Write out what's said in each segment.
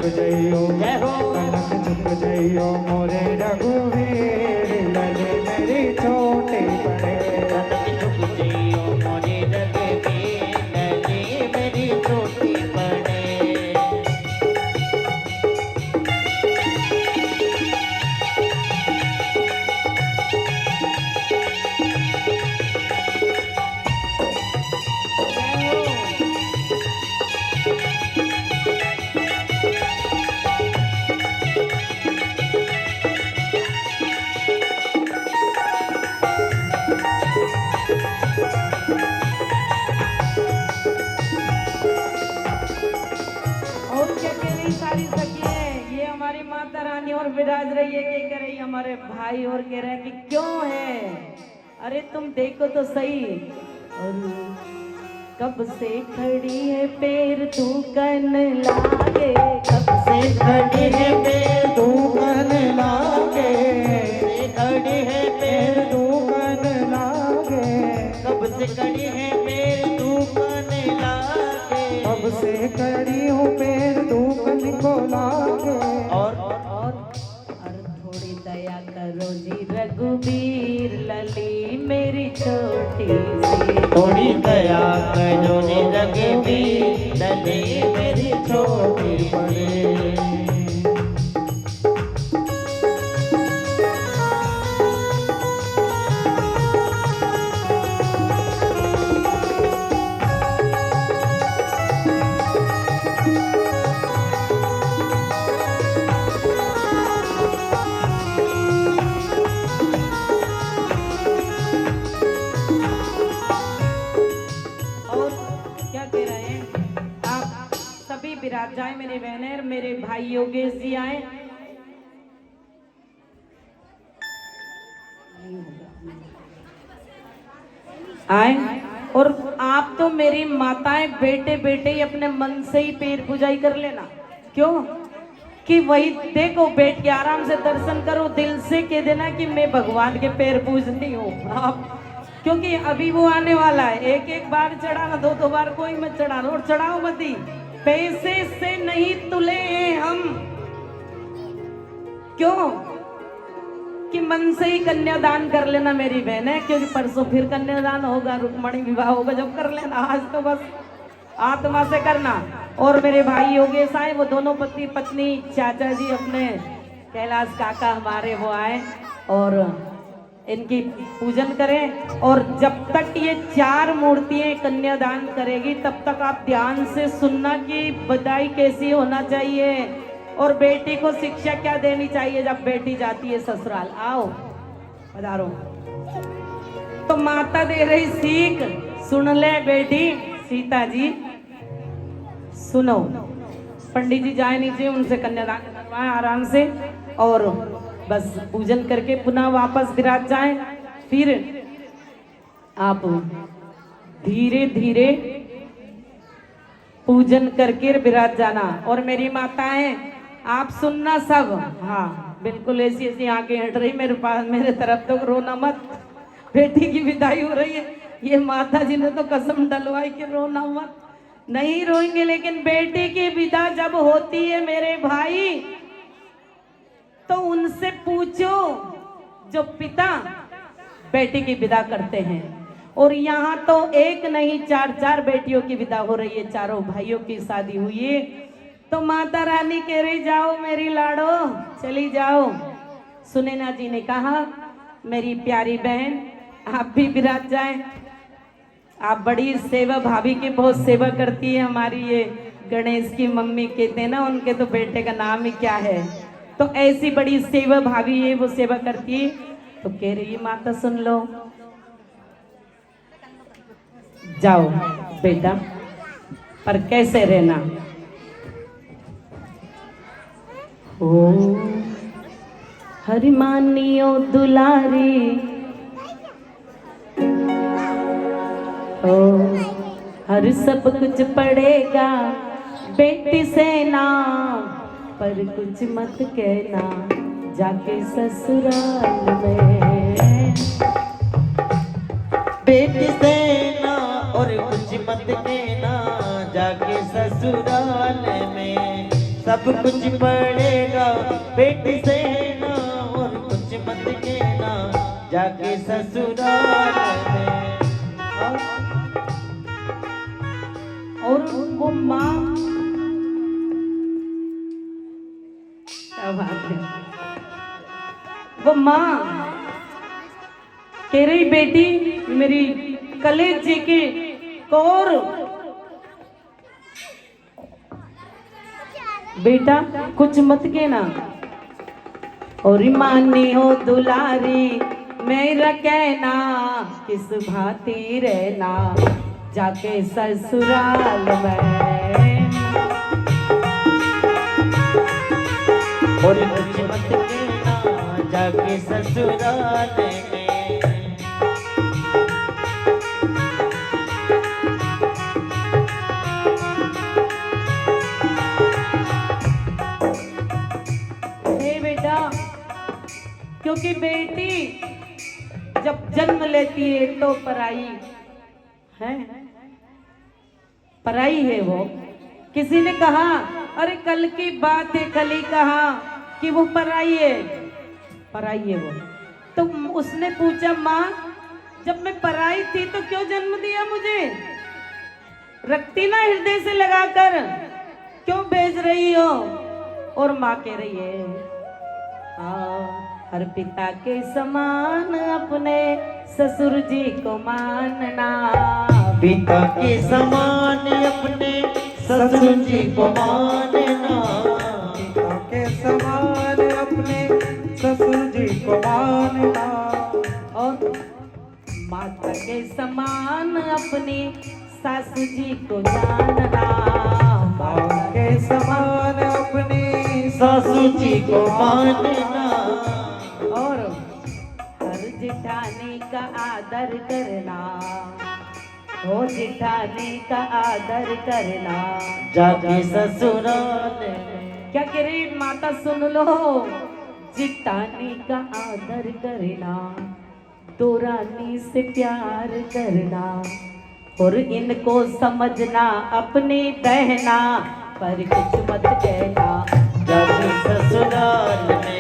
जइयो कनक झुक जइयो मोरे रघुवीर लले मेरी छोटी बड़े कनक झुक जइयो मोरे रघुवीर लले मेरी छोटी बड़े। माता रानी और विराज रही है कि कह रही हमारे भाई और कह रहे हैं कि क्यों है। अरे तुम देखो तो सही, और कब से खड़ी है पैर धूकन लागे, कब से खड़ी है पैर धूकन लागे, खड़ी है पैर धूकन लागे, कब से खड़ी है पैर धूकन लागे, कब से खड़ी हूँ पैर धूकन को लागे। और थोड़ी दया करो जी रघुवीर लली मेरी छोटी सी, थोड़ी दया करो जी रघुवीर लली मेरी छोटी सी। विराज जाए मेरे बहनेर, मेरे भाई योगेश जी आए। आए और आप तो मेरी माताएं बेटे बेटे ही अपने मन से ही पैर पूजाई कर लेना। क्यों कि वही देखो बैठ के आराम से दर्शन करो, दिल से कह देना कि मैं भगवान के पैर पूजती हूँ आप, क्योंकि अभी वो आने वाला है। एक एक बार चढ़ाना, दो दो बार कोई मत चढ़ाना, और चढ़ाओ मत ही, पैसे से नहीं तुले हैं हम। क्यों कि मन से ही कन्यादान कर लेना मेरी बहन है, क्योंकि परसों फिर कन्यादान होगा, रुक्मणी विवाह होगा, जब कर लेना, आज तो बस आत्मा से करना। और मेरे भाई योगेश आए, वो दोनों पति पत्नी, चाचा जी अपने कैलाश काका हमारे वो आए और इनकी पूजन करें। और जब तक ये 4 मूर्तियां कन्यादान करेगी तब तक आप ध्यान से सुनना कि बधाई कैसी होना चाहिए और बेटी को शिक्षा क्या देनी चाहिए जब बेटी जाती है ससुराल। आओ पधारो। तो माता दे रही सीख, सुन ले बेटी सीता जी, सुनो। पंडित जी जाए नीचे, उनसे कन्यादान करवाएं आराम से, और बस पूजन करके पुनः वापस विराज जाएं। फिर आप धीरे धीरे पूजन करके विराज जाना। और मेरी माताएं आप सुनना सब, हाँ बिल्कुल ऐसी ऐसी आंखें हट रही मेरे पास, मेरे तरफ तो रोना मत, बेटी की विदाई हो रही है। ये माता जी ने तो कसम डलवाई कि रोना मत, नहीं रोएंगे, लेकिन बेटी की विदा जब होती है मेरे भाई तो उनसे पूछो जो पिता बेटी की विदा करते हैं। और यहाँ तो एक नहीं 4 बेटियों की विदा हो रही है, चारों भाइयों की शादी हुई है। तो माता रानी कह रही जाओ मेरी लाडो, चली जाओ। सुनैना जी ने कहा मेरी प्यारी बहन आप भी विराज जाएं, आप बड़ी सेवा, भाभी की बहुत सेवा करती है हमारी ये गणेश की मम्मी, कहते हैं ना उनके तो बेटे का नाम ही क्या है, तो ऐसी बड़ी सेवा भाभी है, वो सेवा करती है। तो कह रही है माता सुन लो, जाओ बेटा, पर कैसे रहना। ओ हरि मानियो दुलारी, ओ हर सब कुछ पड़ेगा बेटी से नाम, पर कुछ मत कहना जाके ससुराल में। बेटी से ना और कुछ मत कहना जाके ससुराल में, सब कुछ पड़ेगा बेटी से ना, और कुछ मत कहना जाके ससुराल में। और वो माँ, क्या बात है, वो माँ कह रही बेटी मेरी कलेजे के कौर, बेटा कुछ मत कहना, और मानी हो दुलारी मेरा कहना, किस भांति रहना जाके ससुराल में। और कुछ मत कहना जाके ससुराल में। हे बेटा, क्योंकि बेटी जब जन्म लेती है तो पराई है, पराई है वो। किसी ने कहा अरे कल की बात है, कल ही कहा कि वो पराई है, पराई है वो। तो उसने पूछा माँ जब मैं पराई थी तो क्यों जन्म दिया मुझे, रखती ना हृदय से लगाकर, क्यों भेज रही हो। और माँ कह रही है हर पिता के समान अपने ससुर जी को मानना, पिता के समान अपने ससुर जी को मानना, पिता के समान अपने ससुर जी को मानना, और माता के समान अपनी सासू जी को जानना, माता के समान अपनी सासू जी को मानना, और हर जिठानी का आदर करना, हो जिठानी का आदर करना जाके ससुराल में। क्या कह रही माता, सुन लो, जिठानी का आदर करना, दोरानी से प्यार करना, और इनको समझना अपनी बहना, पर कुछ मत कहना जाके ससुराल में।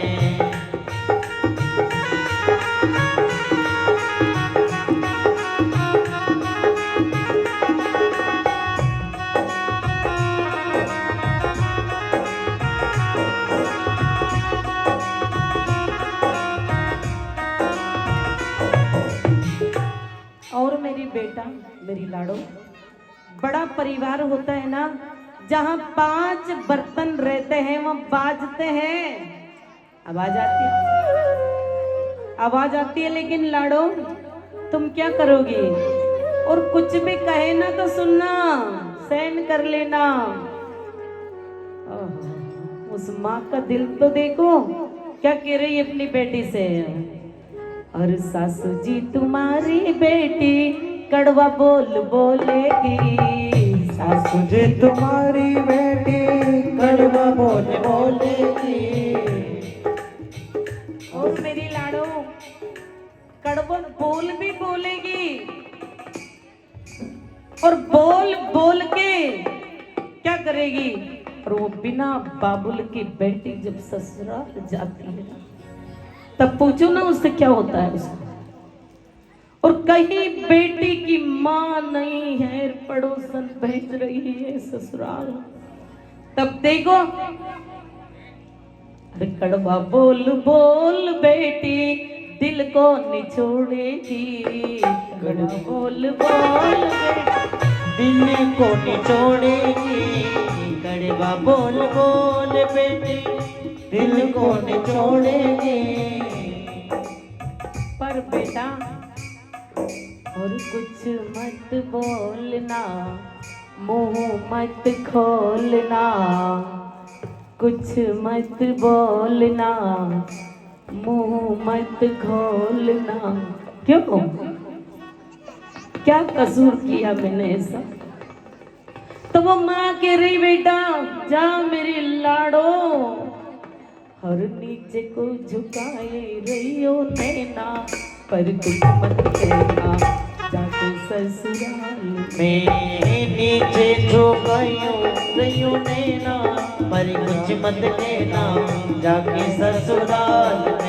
और मेरी बेटा, मेरी लाडो, बड़ा परिवार होता है ना, जहाँ 5 बर्तन रहते हैं वहाँ बाजते हैं, आवाज आती है, आवाज आती है, लेकिन लाडो तुम क्या करोगी, और कुछ भी कहे ना तो सुनना, सहन कर लेना। उस माँ का दिल तो देखो, क्या कह रही है अपनी बेटी से, और सासू जी तुम्हारी बेटी कड़वा बोल बोलेगी, सासू जी तुम्हारी बेटी कड़वा बोल बोलेगी। और मेरी लाडो कड़वा बोल भी बोलेगी, और बोल बोल के क्या करेगी, और वो बिना बाबुल की बेटी जब ससुराल जाती है तब पूछो ना उससे क्या होता है उसको। और कहीं बेटी की माँ नहीं है, पड़ोसन भेज रही है ससुराल, तब देखो अरे कड़वा बोल बोल बेटी दिल को निचोड़ेगी, कड़वा बोल बोल बेटी दिल को निचोड़ेगी, कड़वा बोल बोल बेटी दिल को निचोड़ेगी। पर बेटा और कुछ मत बोलना, मुंह मत खोलना, कुछ मत बोलना, मुंह मत खोलना। क्यों, क्या कसूर किया मैंने ऐसा। तो वो माँ कह रही बेटा जा मेरी लाडो, हर नीचे को झुकाए रही हो नैना, पर कुछ मत कहना जाके ससुराल में। नीचे झुकायो रही हो नैना, हमारी कुछ मत कहना जाके ससुराल में।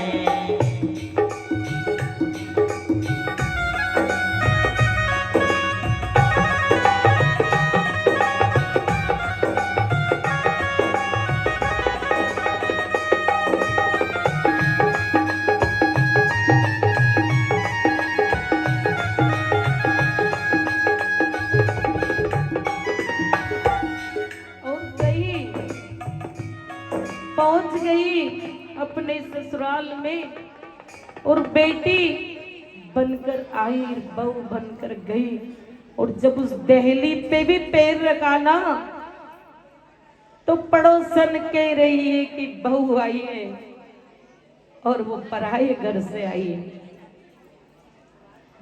पहुंच गई अपने ससुराल में और बेटी बनकर आई, बहू बनकर गई। और जब उस दहली पे भी पैर रखा ना तो पड़ोसन कह रही है कि बहू आई है और वो पराये घर से आई है।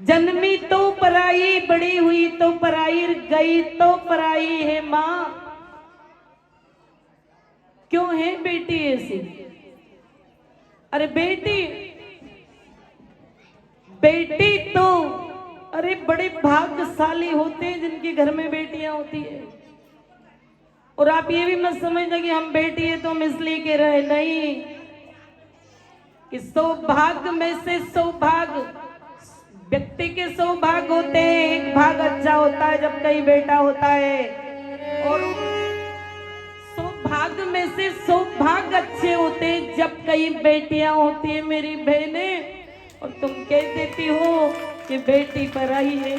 जन्मी तो पराई, बड़ी हुई तो पराई, गई तो पराई है माँ। क्यों है बेटी ऐसी? अरे बेटी तो अरे बड़े भाग्यशाली होते हैं जिनके घर में बेटियां होती है। और आप ये भी मत समझना कि हम बेटी है तो हम इसलिए कह रहे, नहीं, कि सौभाग्य में से सौभाग्य, व्यक्ति के सौभाग्य होते हैं। एक भाग अच्छा होता है जब कहीं बेटा होता है, और सौभाग्य में से सौभाग्य अच्छे होते हैं जब कई बेटियां होती है मेरी बहने। और तुम कह देती हो कि बेटी पराई है।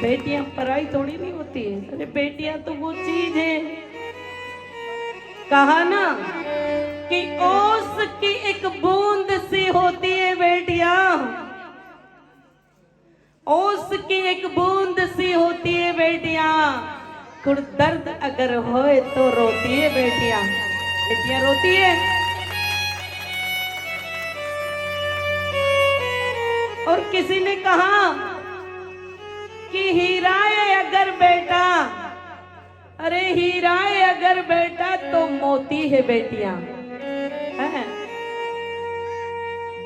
बेटियां पराई थोड़ी नहीं होती है। अरे बेटियां तो वो चीज है, कहा ना कि ओस की एक बूंद सी होती है बेटियां, ओस की एक बूंद सी होती है बेटियां। कुछ दर्द अगर होए तो रोती है बेटियां, बेटियां रोती है। और किसी ने कहा कि हीरा है अगर बेटा, अरे हीरा है अगर बेटा तो मोती है बेटियां। है?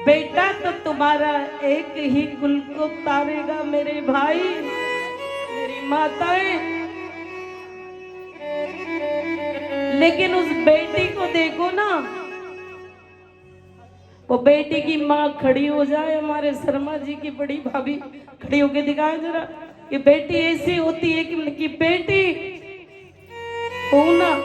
बेटा तो तुम्हारा एक ही कुल को तारेगा मेरे भाई, मेरी माताएं। लेकिन उस बेटी को देखो ना, वो बेटी की माँ खड़ी हो जाए, हमारे शर्मा जी की बड़ी भाभी खड़ी होके दिखाए जरा कि बेटी ऐसी होती है कि बेटी हो ना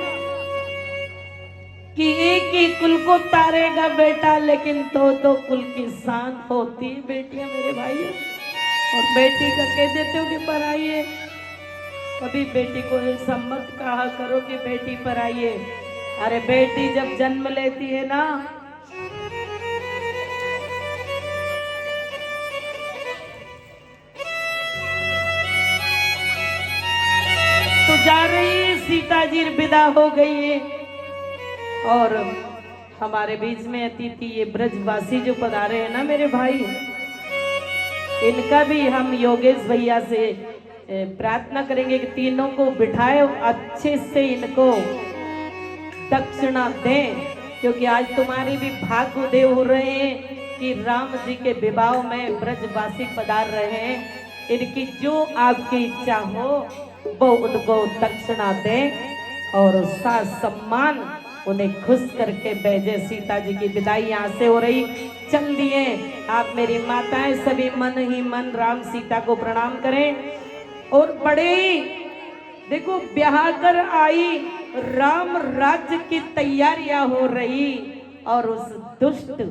कि एक ही कुल को तारेगा बेटा, लेकिन तो कुल की शान होती है बेटियां मेरे भाई। और बेटी का कह देते हो कि पराई है। कभी बेटी को ऐसा मत कहा करो कि बेटी पराई है। अरे बेटी जब जन्म लेती है ना, तो जा रही है सीता जी विदा हो गई है। और हमारे बीच में अतिथि ये ब्रजवासी जो पधारे हैं ना मेरे भाई, इनका भी हम योगेश भैया से प्रार्थना करेंगे कि तीनों को बिठाए, अच्छे से इनको दक्षिणा दें, क्योंकि आज तुम्हारे भी भाग्य उदय हो रहे हैं कि राम जी के विवाह में ब्रजवासी पधार रहे हैं। इनकी जो आपकी इच्छा हो वो उनको दक्षिणा दें और साथ सम्मान उन्हें खुश करके भेजे। सीता जी की विदाई यहाँ से हो रही, चल दिए। आप मेरी माताएं सभी मन ही मन राम सीता को प्रणाम करें। और बड़े ही देखो ब्याह कर आई, राम राज्य की तैयारियां हो रही, और उस दुष्ट